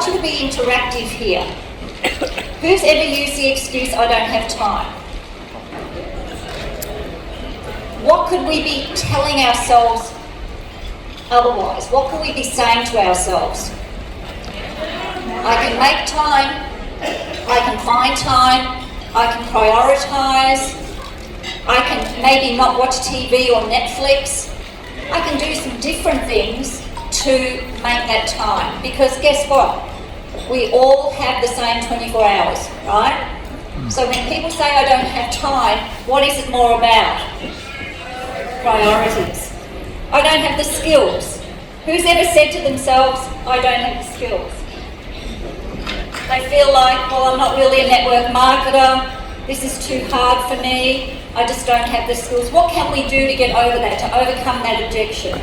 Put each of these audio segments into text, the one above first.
want you to be interactive here. Who's ever used the excuse, I don't have time? What could we be telling ourselves otherwise? What could we be saying to ourselves? I can make time, I can find time, I can prioritise, I can maybe not watch TV or Netflix. I can do some different things to make that time. Because guess what? We all have the same 24 hours, right? So when people say I don't have time, what is it more about? Priorities. I don't have the skills. Who's ever said to themselves, I don't have the skills? They feel like, well, I'm not really a network marketer, this is too hard for me, I just don't have the skills. What can we do to get over that, to overcome that objection?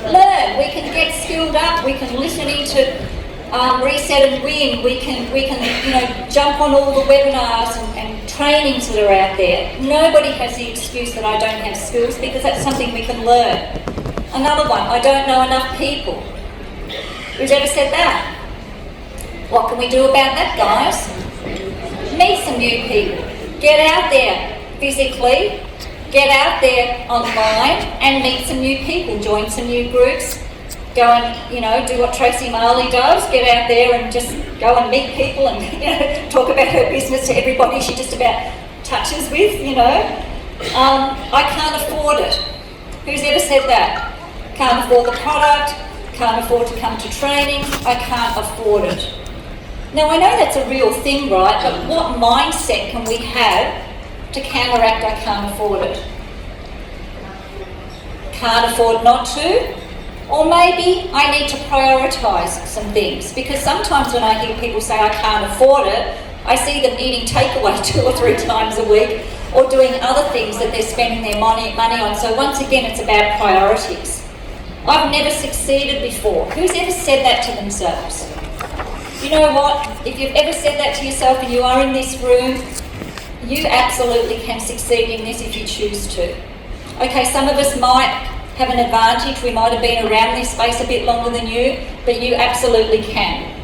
Learn. We can get skilled up, we can listen into Reset and Win, we can jump on all the webinars and trainings that are out there. Nobody has the excuse that I don't have skills, because that's something we can learn. Another one, I don't know enough people. Who's ever said that? What can we do about that, guys? Meet some new people. Get out there physically, get out there online and meet some new people, join some new groups, go and, do what Tracy Marley does, get out there and just go and meet people and, talk about her business to everybody she just about touches with, I can't afford it. Who's ever said that? Can't afford the product, can't afford to come to training, I can't afford it. Now, I know that's a real thing, right? But what mindset can we have to counteract I can't afford it? Can't afford not to? Or maybe I need to prioritise some things. Because sometimes when I hear people say I can't afford it, I see them eating takeaway 2 or 3 times a week or doing other things that they're spending their money on. So once again, it's about priorities. I've never succeeded before. Who's ever said that to themselves? You know what? If you've ever said that to yourself and you are in this room, you absolutely can succeed in this if you choose to. Okay, some of us might have an advantage. We might have been around this space a bit longer than you, but you absolutely can.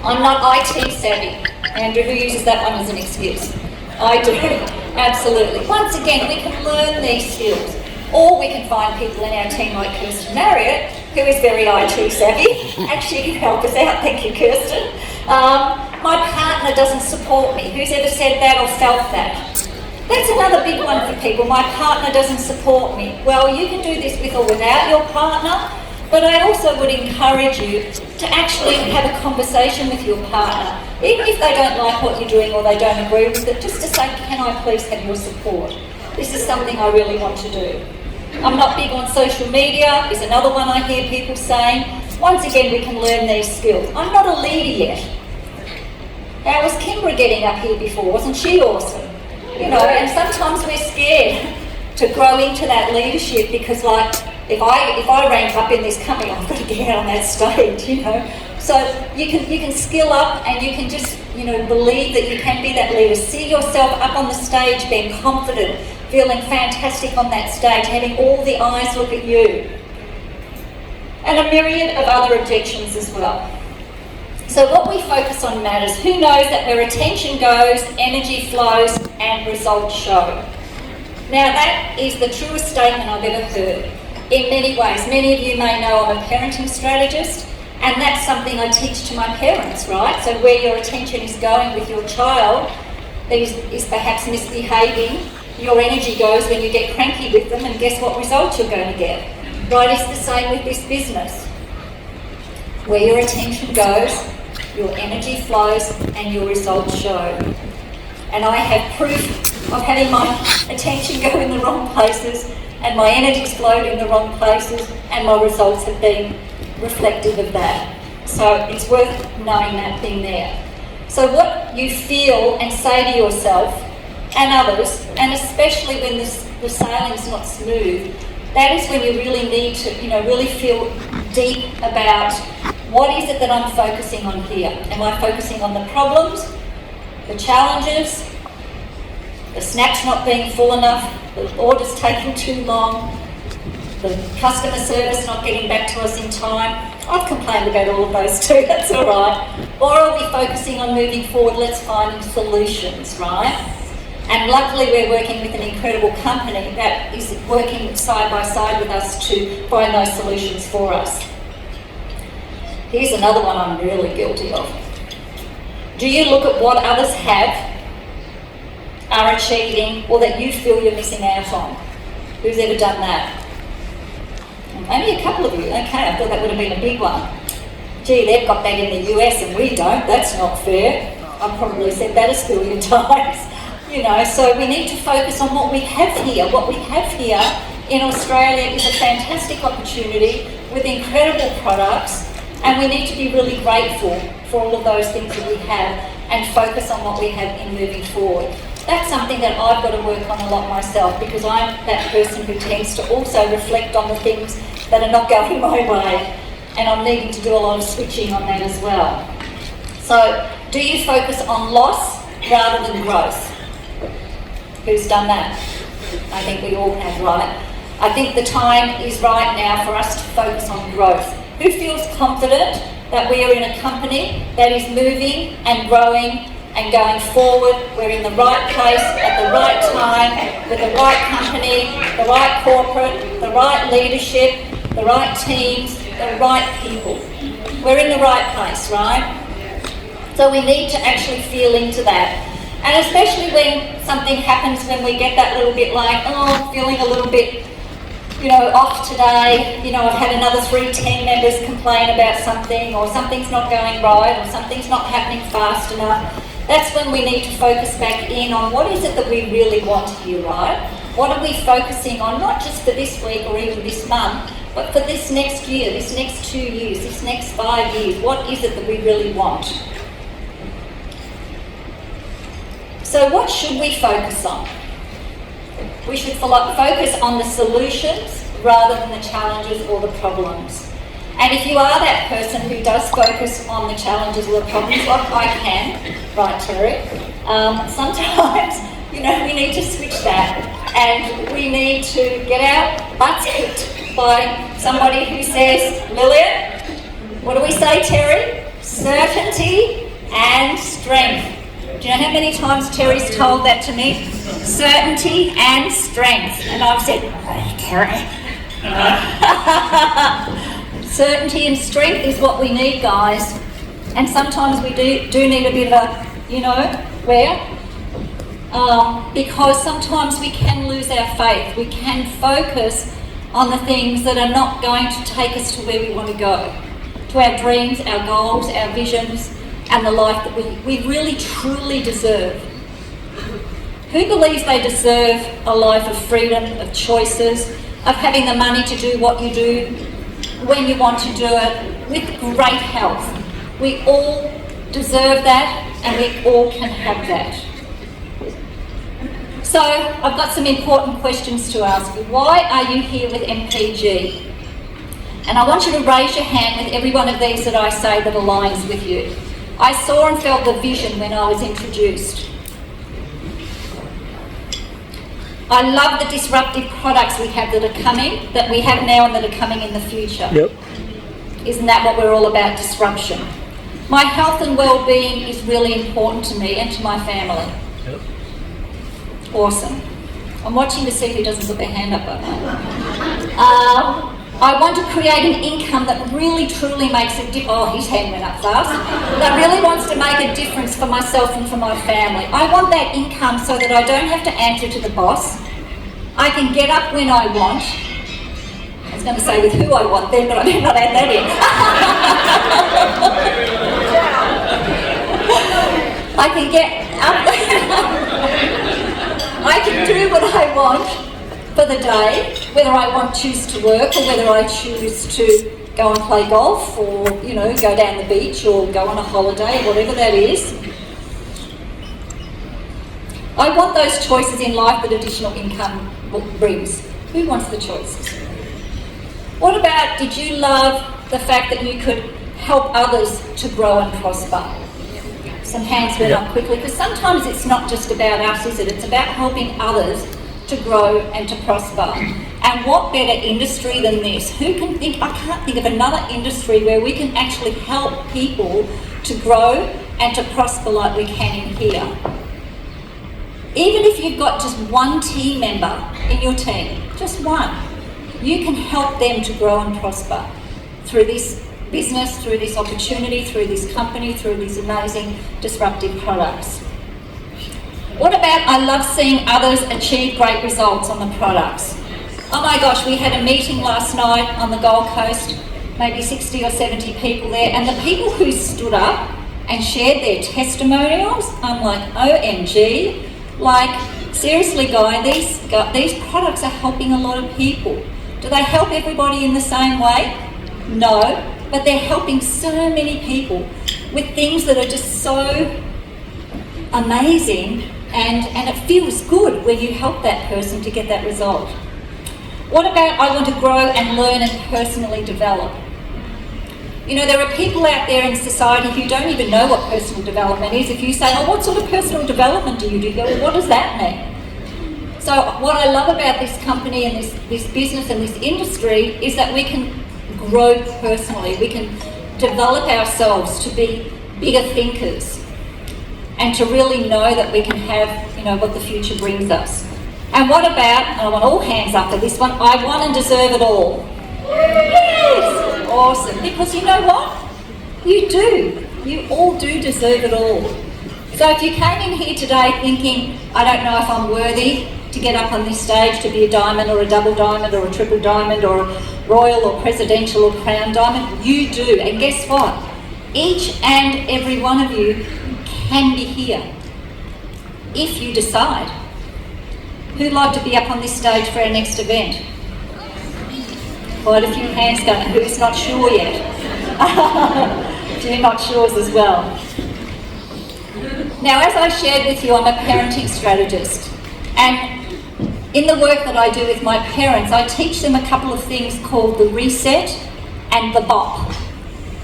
I'm not IT savvy. Andrew, who uses that one as an excuse? I do, absolutely. Once again, we can learn these skills. Or we can find people in our team like Kirsten Marriott, who is very IT savvy, and she can help us out. Thank you, Kirsten. My partner doesn't support me. Who's ever said that or felt that? That's another big one for people. My partner doesn't support me. Well, you can do this with or without your partner, but I also would encourage you to actually have a conversation with your partner. Even if they don't like what you're doing or they don't agree with it, just to say, can I please have your support? This is something I really want to do. I'm not big on social media, is another one I hear people saying. Once again, we can learn these skills. I'm not a leader yet. How was Kimbra getting up here before? Wasn't she awesome? And sometimes we're scared to grow into that leadership because, if I rank up in this company, I've got to get out on that stage, So you can skill up and you can just, believe that you can be that leader. See yourself up on the stage being confident, feeling fantastic on that stage, having all the eyes look at you. And a myriad of other objections as well. So what we focus on matters. Who knows that where attention goes, energy flows and results show? Now that is the truest statement I've ever heard. In many ways, many of you may know I'm a parenting strategist, and that's something I teach to my parents, right? So where your attention is going with your child is perhaps misbehaving, your energy goes when you get cranky with them, and guess what results you're going to get? Right, it's the same with this business. Where your attention goes, your energy flows and your results show. And I have proof of having my attention go in the wrong places and my energy's flowed in the wrong places and my results have been reflective of that. So it's worth knowing that thing there. So what you feel and say to yourself and others, and especially when the sailing's not smooth, that is when you really need to, really feel deep about what is it that I'm focusing on here. Am I focusing on the problems, the challenges, the snacks not being full enough, the orders taking too long? the customer service not getting back to us in time. I've complained about all of those too, that's all right. Or are we focusing on moving forward, let's find solutions, right? And luckily we're working with an incredible company that is working side by side with us to find those solutions for us. Here's another one I'm really guilty of. Do you look at what others have, are achieving, or that you feel you're missing out on? Who's ever done that? Only a couple of you. Okay, I thought that would have been a big one. Gee, they've got that in the US and we don't. That's not fair. I've probably said that a billion times. You know, so we need to focus on what we have here. What we have here in Australia is a fantastic opportunity with incredible products, and we need to be really grateful for all of those things that we have and focus on what we have in moving forward. That's something that I've got to work on a lot myself, because I'm that person who tends to also reflect on the things that are not going my way, and I'm needing to do a lot of switching on that as well. So, do you focus on loss rather than growth? Who's done that? I think we all have, right? I think the time is right now for us to focus on growth. Who feels confident that we are in a company that is moving and growing and going forward? We're in the right place at the right time with the right company, the right corporate, the right leadership, the right teams, the right people. We're in the right place, right? So we need to actually feel into that. And especially when something happens, when we get that little bit like, oh, I'm feeling a little bit, off today, I've had another 3 team members complain about something, or something's not going right, or something's not happening fast enough. That's when we need to focus back in on what is it that we really want here, right? What are we focusing on, not just for this week or even this month, but for this next year, this next 2 years, this next 5 years? What is it that we really want? So what should we focus on? We should focus on the solutions rather than the challenges or the problems. And if you are that person who does focus on the challenges or the problems, like I can, right, Terry, sometimes, we need to switch that, and we need to get our butts kicked by somebody who says, Lillian, what do we say, Terry? Certainty and strength. Do you know how many times Terry's told that to me? Certainty and strength. And I've said, oh, Terry. Certainty and strength is what we need, guys. And sometimes we do need a bit of a, because sometimes we can lose our faith. We can focus on the things that are not going to take us to where we want to go, to our dreams, our goals, our visions, and the life that we really truly deserve. Who believes they deserve a life of freedom, of choices, of having the money to do what you do, when you want to do it, with great health? We all deserve that, and we all can have that. So, I've got some important questions to ask you. Why are you here with MPG? And I want you to raise your hand with every one of these that I say that aligns with you. I saw and felt the vision when I was introduced. I love the disruptive products we have that are coming, that we have now and that are coming in the future. Yep. Isn't that what we're all about, disruption? My health and well-being is really important to me and to my family. Yep. Awesome. I'm watching to see who doesn't put their hand up right now. I want to create an income that really truly makes a difference. Oh, his hand went up fast. That really wants to make a difference for myself and for my family. I want that income so that I don't have to answer to the boss. I can get up when I want. I was going to say with who I want then, but I did not add that in. I can get up. I can do what I want for the day, whether I choose to work or whether I choose to go and play golf or, go down the beach or go on a holiday, whatever that is. I want those choices in life that additional income brings. Who wants the choices? What about, did you love the fact that you could help others to grow and prosper? Some hands went up quickly, because sometimes it's not just about us, is it? It's about helping others to grow and to prosper. And what better industry than this? Who can think, I can't think of another industry where we can actually help people to grow and to prosper like we can in here. Even if you've got just one team member in your team, just one, you can help them to grow and prosper through this business, through this opportunity, through this company, through these amazing disruptive products. What about, I love seeing others achieve great results on the products. Oh my gosh, we had a meeting last night on the Gold Coast, maybe 60 or 70 people there, and the people who stood up and shared their testimonials, I'm like, OMG, like, seriously Guy, these products are helping a lot of people. Do they help everybody in the same way? No, but they're helping so many people with things that are just so amazing, and it feels good when you help that person to get that result. What about I want to grow and learn and personally develop? You know, there are people out there in society who don't even know what personal development is. If you say, oh, what sort of personal development do you do? Well, what does that mean? So what I love about this company and this business and this industry is that we can grow personally. We can develop ourselves to be bigger thinkers and to really know that we can have, you know, what the future brings us. And what about, and I want all hands up for this one, I want and deserve it all. Yes, awesome. Because you know what? You do. You all do deserve it all. So if you came in here today thinking, I don't know if I'm worthy to get up on this stage to be a diamond or a double diamond or a triple diamond or a royal or presidential or crown diamond, you do. And guess what? Each and every one of you can be here if you decide. Who'd like to be up on this stage for our next event? Quite a few hands going. Who's not sure yet? A few not sures as well. Now, as I shared with you, I'm a parenting strategist, and in the work that I do with my parents, I teach them a couple of things called the reset and the bop.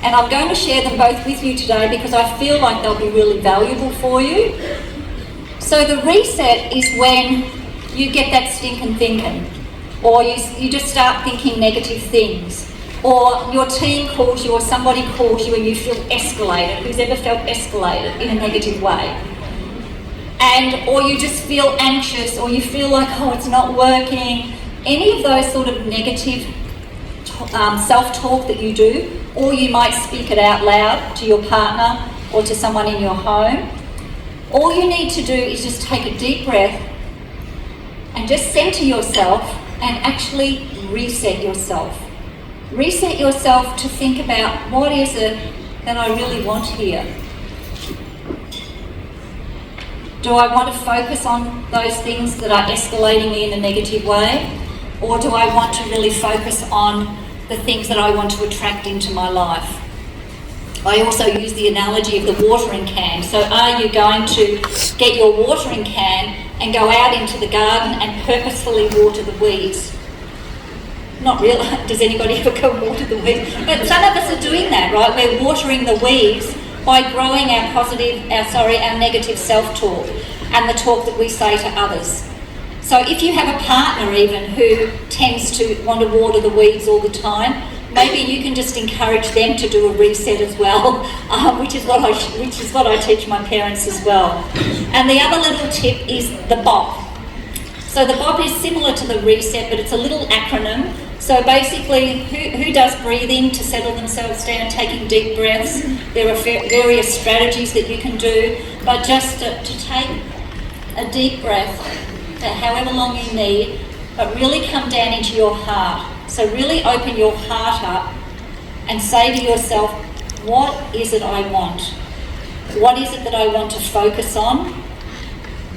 And I'm going to share them both with you today because I feel like they'll be really valuable for you. So the reset is when you get that stinking thinking, or you just start thinking negative things, or your team calls you or somebody calls you and you feel escalated. Who's ever felt escalated in a negative way? Or you just feel anxious, or you feel like, oh, it's not working. Any of those sort of negative self-talk that you do, or you might speak it out loud to your partner or to someone in your home. All you need to do is just take a deep breath and just center yourself and actually reset yourself. Reset yourself to think about, what is it that I really want here? Do I want to focus on those things that are escalating me in a negative way? Or do I want to really focus on the things that I want to attract into my life? I also use the analogy of the watering can. So are you going to get your watering can and go out into the garden and purposefully water the weeds? Not really. Does anybody ever go water the weeds? But some of us are doing that, right? We're watering the weeds by growing our negative self-talk and the talk that we say to others. So if you have a partner even who tends to want to water the weeds all the time, maybe you can just encourage them to do a reset as well, which is what I teach my parents as well. And the other little tip is the BOP. So the BOP is similar to the reset, but it's a little acronym. So basically, who does breathing to settle themselves down, taking deep breaths? There are various strategies that you can do, but just to take a deep breath, however long you need, but really come down into your heart. So really open your heart up and say to yourself, what is it I want? What is it that I want to focus on?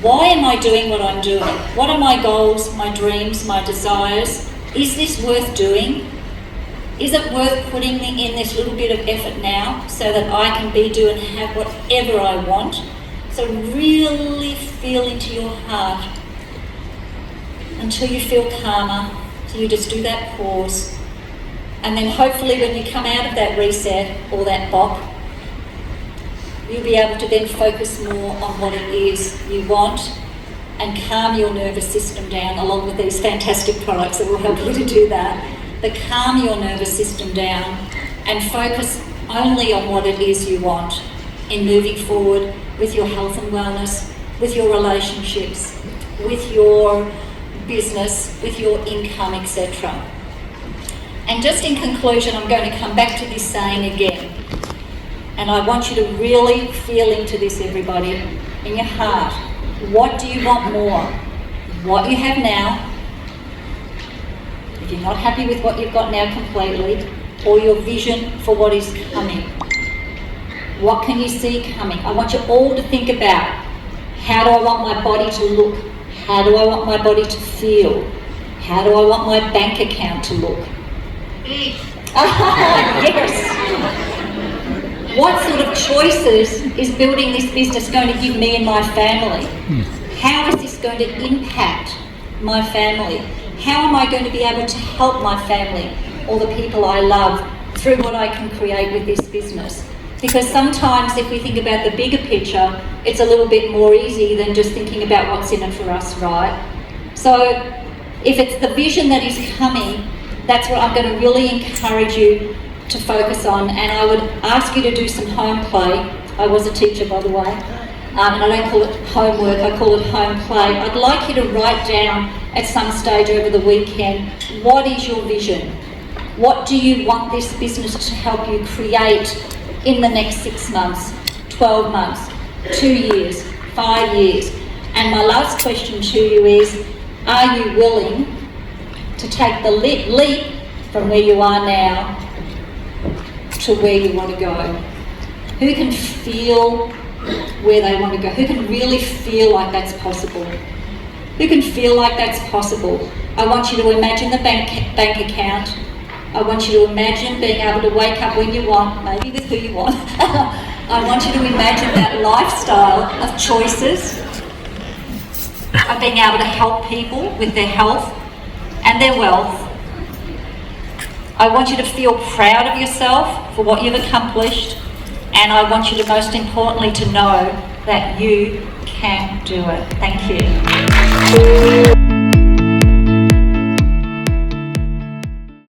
Why am I doing what I'm doing? What are my goals, my dreams, my desires? Is this worth doing? Is it worth putting in this little bit of effort now so that I can be, do and have whatever I want? So really feel into your heart until you feel calmer. So you just do that pause. And then hopefully when you come out of that reset or that BOP, you'll be able to then focus more on what it is you want and calm your nervous system down, along with these fantastic products that will help you to do that. But calm your nervous system down and focus only on what it is you want in moving forward with your health and wellness, with your relationships, with your business, with your income, etc. And just in conclusion, I'm going to come back to this saying again. And I want you to really feel into this, everybody, in your heart. What do you want more? What you have now, if you're not happy with what you've got now completely, or your vision for what is coming. What can you see coming? I want you all to think about, how do I want my body to look? How do I want my body to feel? How do I want my bank account to look? Yes. What sort of choices is building this business going to give me and my family? How is this going to impact my family? How am I going to be able to help my family or the people I love through what I can create with this business? Because sometimes if we think about the bigger picture, it's a little bit more easy than just thinking about what's in it for us, right? So if it's the vision that is coming, that's what I'm going to really encourage you to focus on. And I would ask you to do some home play. I was a teacher, by the way, and I don't call it homework, I call it home play. I'd like you to write down at some stage over the weekend, what is your vision? What do you want this business to help you create in the next 6 months, 12 months, 2 years, 5 years? And my last question to you is, are you willing to take the leap from where you are now to where you want to go? Who can feel where they want to go? Who can really feel like that's possible? Who can feel like that's possible? I want you to imagine the bank account. I want you to imagine being able to wake up when you want, maybe with who you want. I want you to imagine that lifestyle of choices, of being able to help people with their health and their wealth. I want you to feel proud of yourself for what you've accomplished, and I want you to, most importantly, to know that you can do it. Thank you.